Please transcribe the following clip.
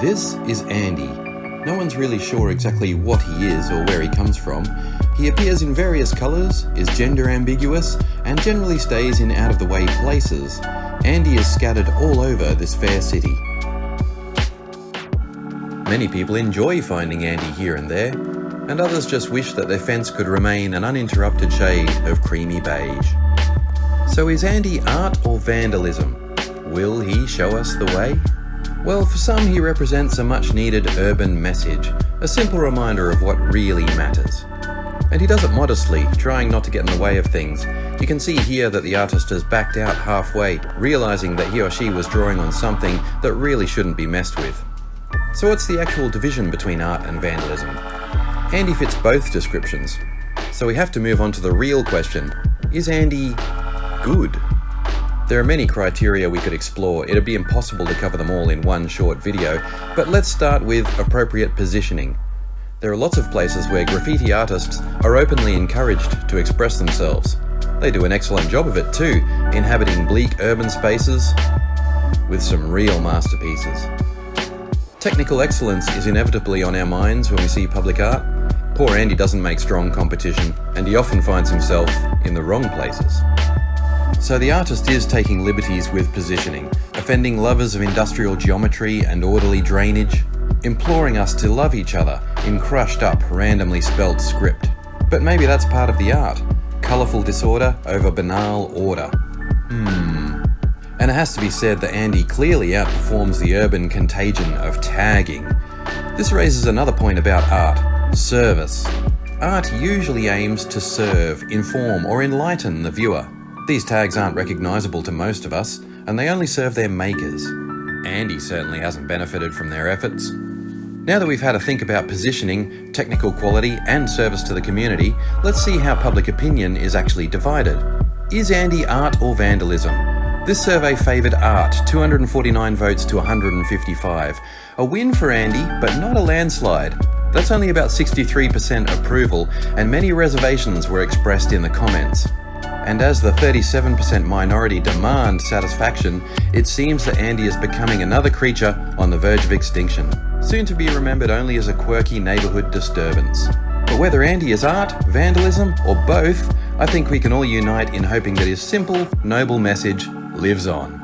This is Andy. No one's really sure exactly what he is or where he comes from. He appears in various colours, is gender ambiguous, and generally stays in out-of-the-way places. Andy is scattered all over this fair city. Many people enjoy finding Andy here and there, and others just wish that their fence could remain an uninterrupted shade of creamy beige. So is Andy art or vandalism? Will he show us the way? Well, for some he represents a much-needed urban message, a simple reminder of what really matters. And he does it modestly, trying not to get in the way of things. You can see here that the artist has backed out halfway, realising that he or she was drawing on something that really shouldn't be messed with. So what's the actual division between art and vandalism? Andy fits both descriptions. So we have to move on to the real question: is Andy good? There are many criteria we could explore. It'd be impossible to cover them all in one short video, but let's start with appropriate positioning. There are lots of places where graffiti artists are openly encouraged to express themselves. They do an excellent job of it too, inhabiting bleak urban spaces with some real masterpieces. Technical excellence is inevitably on our minds when we see public art. Poor Andy doesn't make strong competition, and he often finds himself in the wrong places. So the artist is taking liberties with positioning, offending lovers of industrial geometry and orderly drainage, imploring us to love each other in crushed up, randomly spelt script. But maybe that's part of the art. Colourful disorder over banal order. And it has to be said that Andy clearly outperforms the urban contagion of tagging. This raises another point about art: service. Art usually aims to serve, inform, or enlighten the viewer. These tags aren't recognisable to most of us, and they only serve their makers. Andy certainly hasn't benefited from their efforts. Now that we've had a think about positioning, technical quality, and service to the community, let's see how public opinion is actually divided. Is Andy art or vandalism? This survey favoured art, 249 votes to 155. A win for Andy, but not a landslide. That's only about 63% approval, and many reservations were expressed in the comments. And as the 37% minority demand satisfaction, it seems that Andy is becoming another creature on the verge of extinction, soon to be remembered only as a quirky neighbourhood disturbance. But whether Andy is art, vandalism, or both, I think we can all unite in hoping that his simple, noble message lives on.